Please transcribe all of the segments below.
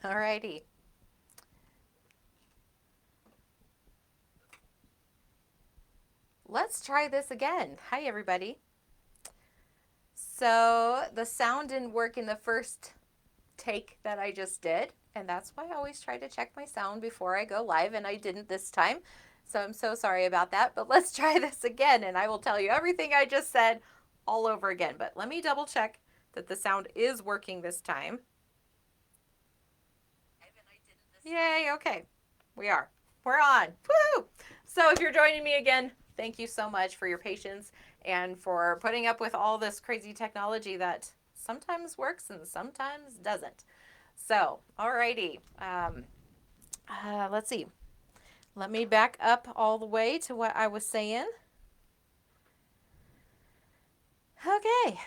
Alrighty. Let's try this again. Hi, everybody. So the sound didn't work in the first take that I just did, and that's why I always try to check my sound before I go live, and I didn't this time. So I'm so sorry about that, but let's try this again, and I will tell you everything I just said all over again. But let me double check that the sound is working this time. Yay, okay. We are. We're on. Woo! So if you're joining me again, thank you so much for your patience and for putting up with all this crazy technology that sometimes works and sometimes doesn't. So, alrighty. Let's see. Let me back up all the way to what I was saying. Okay.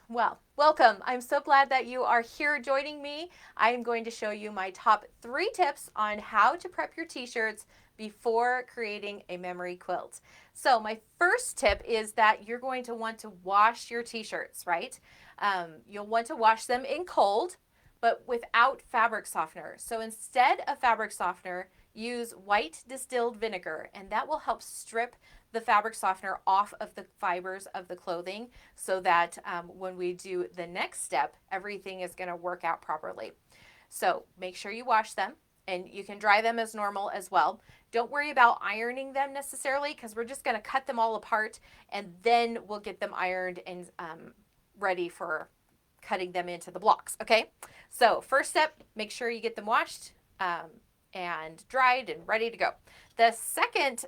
Well, welcome. I'm so glad that you are here joining me. I am going to show you my top 3 tips on how to prep your t-shirts before creating a memory quilt. So my first tip is that you're going to want to wash your t-shirts, right? You'll want to wash them in cold, but without fabric softener. So instead of fabric softener, use white distilled vinegar, and that will help strip the fabric softener off of the fibers of the clothing so that when we do the next step, everything is going to work out properly. So make sure you wash them, and you can dry them as normal as well. Don't worry about ironing them necessarily because we're just going to cut them all apart and then we'll get them ironed and ready for cutting them into the blocks. Okay, so first step, make sure you get them washed and dried and ready to go. The second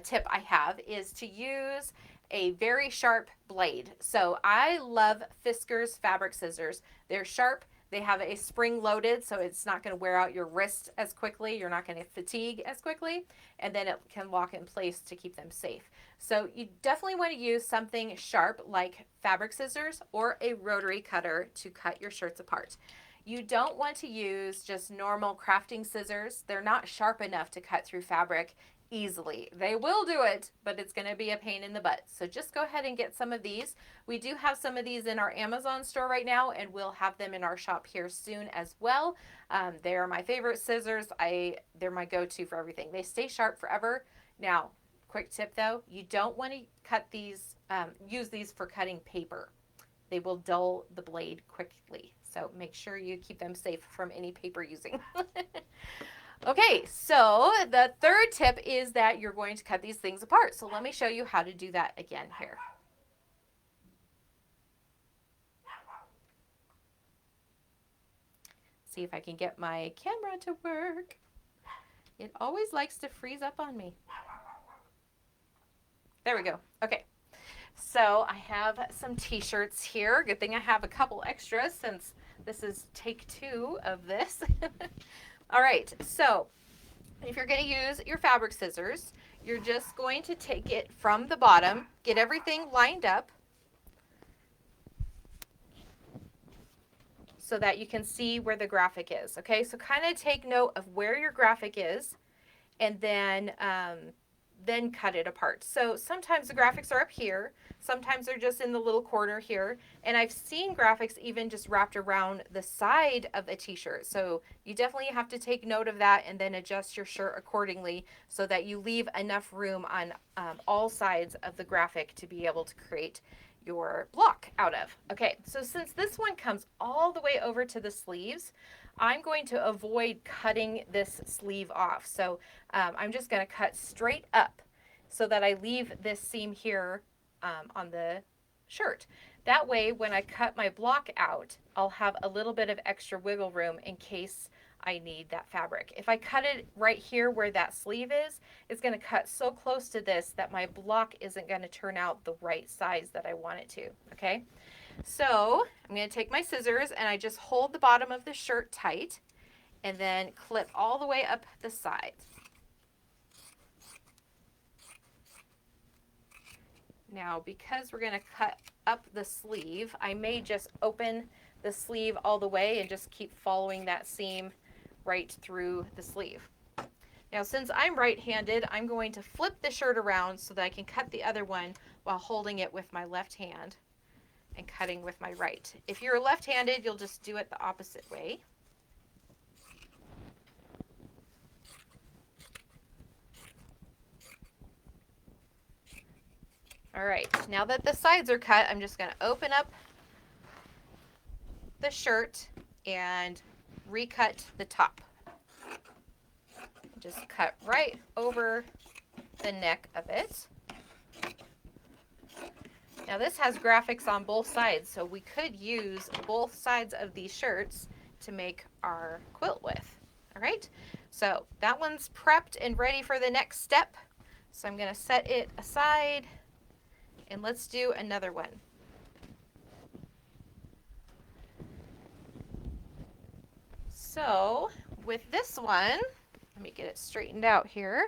tip I have is to use a very sharp blade. So I love Fisker's fabric scissors. They're sharp. They have a spring loaded, so it's not going to wear out your wrist as quickly. You're not going to fatigue as quickly, and then it can lock in place to keep them safe. So you definitely want to use something sharp like fabric scissors or a rotary cutter to cut your shirts apart. You don't want to use just normal crafting scissors. They're not sharp enough to cut through fabric easily. They will do it, but it's going to be a pain in the butt. So just go ahead and get some of these. We do have some of these in our Amazon store right now, and we'll have them in our shop here soon as well. They are my favorite scissors. They're my go-to for everything. They stay sharp forever. Now, quick tip though, you don't want to cut these, use these for cutting paper. They will dull the blade quickly. So make sure you keep them safe from any paper using. Okay, so the third tip is that you're going to cut these things apart. So let me show you how to do that again here. See if I can get my camera to work. It always likes to freeze up on me. There we go. Okay. So I have some t-shirts here. Good thing I have a couple extras since this is take 2 of this. All right, so if you're going to use your fabric scissors, you're just going to take it from the bottom, get everything lined up so that you can see where the graphic is. Okay, so kind of take note of where your graphic is and then cut it apart. So sometimes the graphics are up here, sometimes they're just in the little corner here, and I've seen graphics even just wrapped around the side of a t-shirt. So you definitely have to take note of that and then adjust your shirt accordingly so that you leave enough room on all sides of the graphic to be able to create your block out of. Okay, so since this one comes all the way over to the sleeves, I'm going to avoid cutting this sleeve off. So I'm just going to cut straight up so that I leave this seam here on the shirt. That way, when I cut my block out, I'll have a little bit of extra wiggle room in case I need that fabric. If I cut it right here where that sleeve is, it's going to cut so close to this that my block isn't going to turn out the right size that I want it to. Okay. So I'm going to take my scissors and I just hold the bottom of the shirt tight and then clip all the way up the sides. Now, because we're going to cut up the sleeve, I may just open the sleeve all the way and just keep following that seam right through the sleeve. Now, since I'm right-handed, I'm going to flip the shirt around so that I can cut the other one while holding it with my left hand and cutting with my right. If you're left-handed, you'll just do it the opposite way. All right, now that the sides are cut, I'm just going to open up the shirt and recut the top. Just cut right over the neck of it. Now this has graphics on both sides, so we could use both sides of these shirts to make our quilt with. All right, so that one's prepped and ready for the next step. So I'm going to set it aside and let's do another one. So with this one, let me get it straightened out here.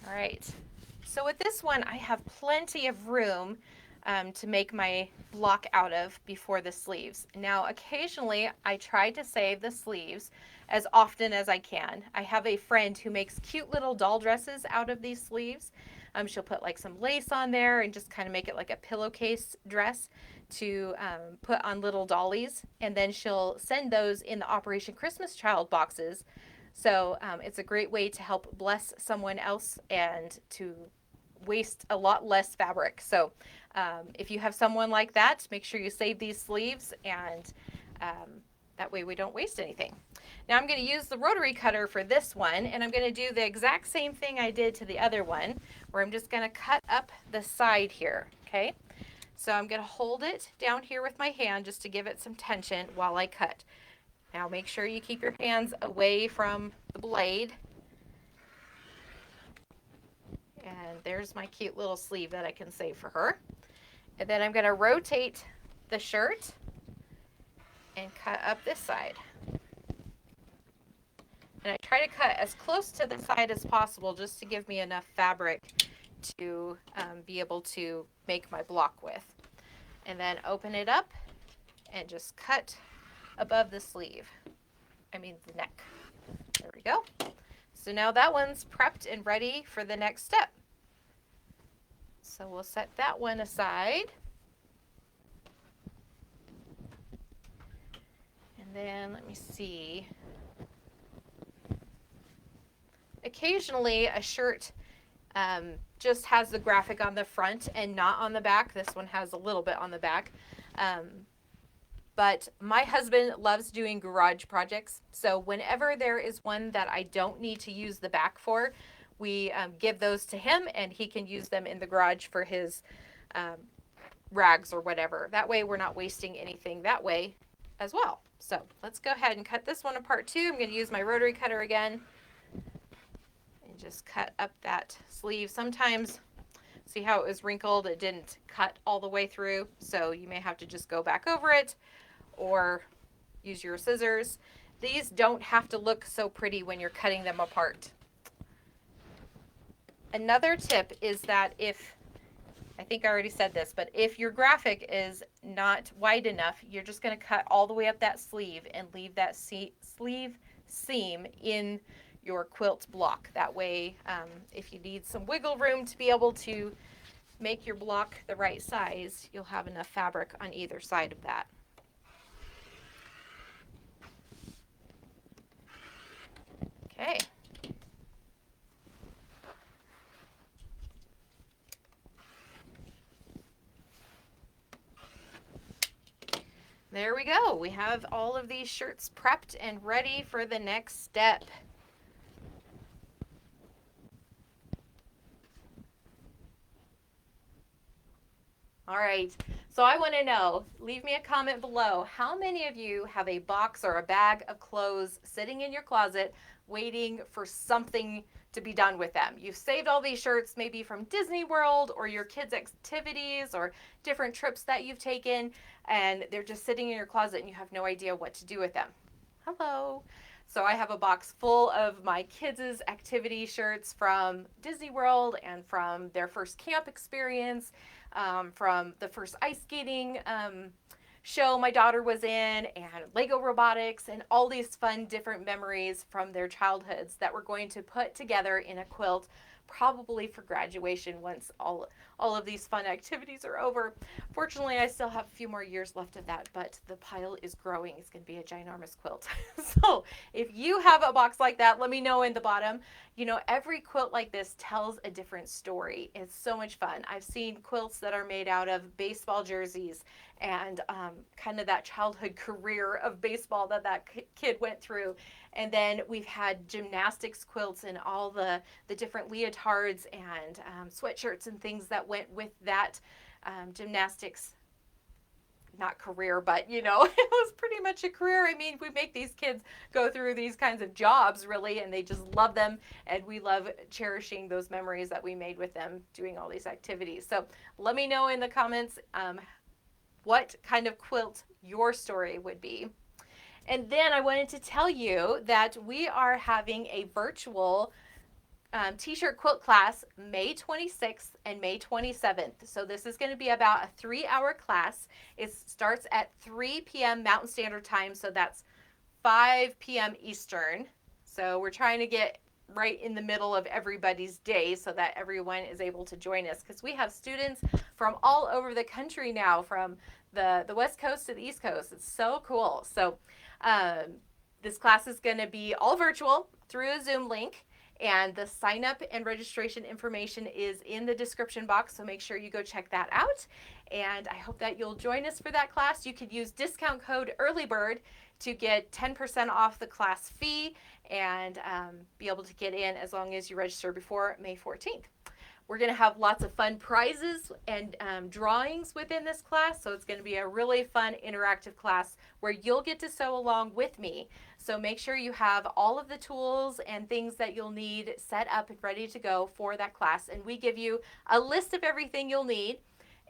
All right, so with this one, I have plenty of room to make my block out of before the sleeves. Now, occasionally I try to save the sleeves as often as I can. I have a friend who makes cute little doll dresses out of these sleeves. She'll put like some lace on there and just kind of make it like a pillowcase dress to put on little dollies. And then she'll send those in the Operation Christmas Child boxes. So it's a great way to help bless someone else and to waste a lot less fabric. So if you have someone like that, make sure you save these sleeves, and that way we don't waste anything. Now I'm going to use the rotary cutter for this one, and I'm going to do the exact same thing I did to the other one, where I'm just going to cut up the side here, okay? So I'm going to hold it down here with my hand just to give it some tension while I cut. Now make sure you keep your hands away from the blade. And there's my cute little sleeve that I can save for her. And then I'm going to rotate the shirt and cut up this side. And I try to cut as close to the side as possible just to give me enough fabric to be able to make my block with. And then open it up and just cut above the sleeve. I mean the neck. There we go. So now that one's prepped and ready for the next step. So we'll set that one aside. And then let me see. Occasionally a shirt just has the graphic on the front and not on the back. This one has a little bit on the back. But my husband loves doing garage projects. So whenever there is one that I don't need to use the back for, we give those to him and he can use them in the garage for his rags or whatever. That way we're not wasting anything that way as well. So let's go ahead and cut this one apart too. I'm going to use my rotary cutter again and just cut up that sleeve. Sometimes, see how it was wrinkled? It didn't cut all the way through. So you may have to just go back over it or use your scissors. These don't have to look so pretty when you're cutting them apart. Another tip is that if, I think I already said this, but if your graphic is not wide enough, you're just going to cut all the way up that sleeve and leave that sleeve seam in your quilt block. That way, if you need some wiggle room to be able to make your block the right size, you'll have enough fabric on either side of that. Okay. There we go. We have all of these shirts prepped and ready for the next step. All right, so I want to know, leave me a comment below, how many of you have a box or a bag of clothes sitting in your closet waiting for something to be done with them? You've saved all these shirts maybe from Disney World or your kids' activities or different trips that you've taken, and they're just sitting in your closet and you have no idea what to do with them. Hello. So I have a box full of my kids' activity shirts from Disney World and from their first camp experience, from the first ice skating show my daughter was in, and Lego robotics, and all these fun different memories from their childhoods that we're going to put together in a quilt, probably for graduation once all all of these fun activities are over. Fortunately, I still have a few more years left of that, but the pile is growing. It's going to be a ginormous quilt. So if you have a box like that, let me know in the bottom. You know, every quilt like this tells a different story. It's so much fun. I've seen quilts that are made out of baseball jerseys and kind of that childhood career of baseball that kid went through. And then we've had gymnastics quilts and all the different leotards and sweatshirts and things that went with that gymnastics, not career, but you know, it was pretty much a career. I mean, we make these kids go through these kinds of jobs really, and they just love them. And we love cherishing those memories that we made with them doing all these activities. So let me know in the comments what kind of quilt your story would be. And then I wanted to tell you that we are having a virtual t-shirt quilt class May 26th and May 27th. So this is going to be about a 3-hour class. It starts at 3 p.m. Mountain Standard Time, so that's 5 p.m. Eastern. So we're trying to get right in the middle of everybody's day so that everyone is able to join us, because we have students from all over the country now, from the West Coast to the East Coast. It's so cool. So this class is going to be all virtual through a Zoom link, and the sign up and registration information is in the description box, so make sure you go check that out. And I hope that you'll join us for that class. You could use discount code EARLYBIRD to get 10% off the class fee and be able to get in as long as you register before May 14th. We're going to have lots of fun prizes and drawings within this class, so it's going to be a really fun interactive class where you'll get to sew along with me. So make sure you have all of the tools and things that you'll need set up and ready to go for that class, and we give you a list of everything you'll need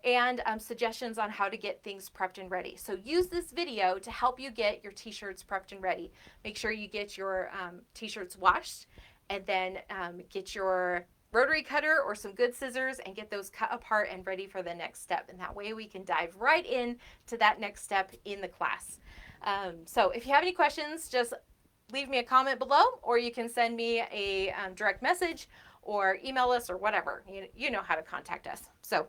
and suggestions on how to get things prepped and ready. So use this video to help you get your t-shirts prepped and ready. Make sure you get your t-shirts washed, and then get your rotary cutter or some good scissors and get those cut apart and ready for the next step. And that way we can dive right in to that next step in the class. So if you have any questions, just leave me a comment below, or you can send me a direct message or email us or whatever. You know how to contact us. So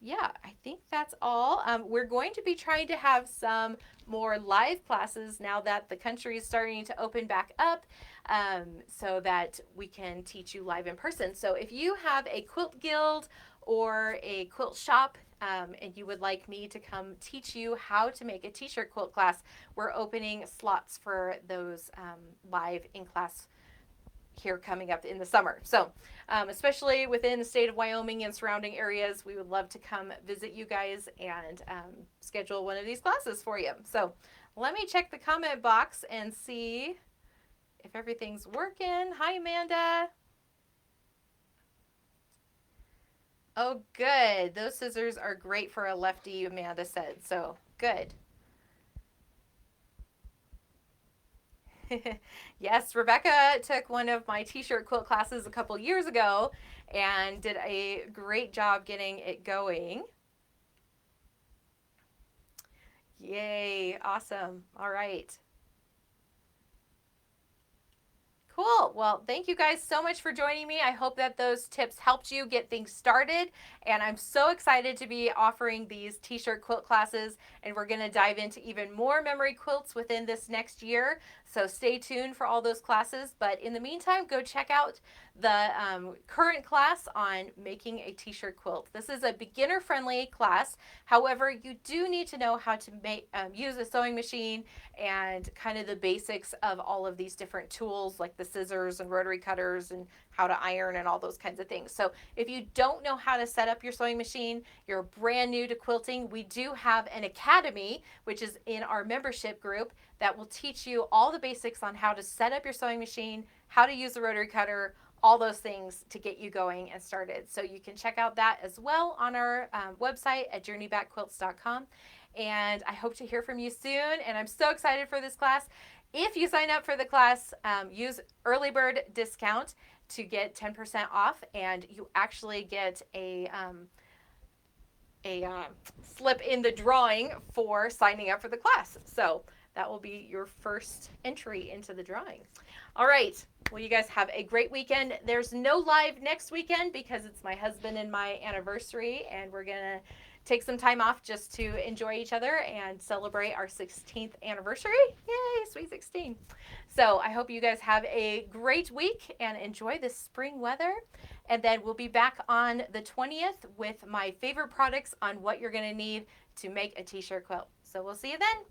yeah, I think that's all. We're going to be trying to have some more live classes now that the country is starting to open back up, so that we can teach you live in person. So if you have a quilt guild or a quilt shop and you would like me to come teach you how to make a t-shirt quilt class, we're opening slots for those live in-class here coming up in the summer. So especially within the state of Wyoming and surrounding areas, we would love to come visit you guys and schedule one of these classes for you. So let me check the comment box and see if everything's working. Hi, Amanda. Oh, good. Those scissors are great for a lefty, Amanda said. So good. Yes, Rebecca took one of my t-shirt quilt classes a couple years ago and did a great job getting it going. Yay, awesome. All right. Cool. Well, thank you guys so much for joining me. I hope that those tips helped you get things started. And I'm so excited to be offering these t-shirt quilt classes. And we're going to dive into even more memory quilts within this next year. So stay tuned for all those classes. But in the meantime, go check out the current class on making a t-shirt quilt. This is a beginner-friendly class. However, you do need to know how to use a sewing machine and kind of the basics of all of these different tools like the scissors and rotary cutters and how to iron and all those kinds of things. So if you don't know how to set up your sewing machine, you're brand new to quilting, we do have an academy, which is in our membership group, that will teach you all the basics on how to set up your sewing machine, how to use the rotary cutter, all those things to get you going and started. So you can check out that as well on our website at journeybackquilts.com. And I hope to hear from you soon. And I'm so excited for this class. If you sign up for the class, use early bird discount to get 10% off, and you actually get a slip in the drawing for signing up for the class. So that will be your first entry into the drawing. All right. Well, you guys have a great weekend. There's no live next weekend because it's my husband and my anniversary, and we're going to take some time off just to enjoy each other and celebrate our 16th anniversary. Yay, sweet 16. So I hope you guys have a great week and enjoy this spring weather. And then we'll be back on the 20th with my favorite products on what you're going to need to make a t-shirt quilt. So we'll see you then.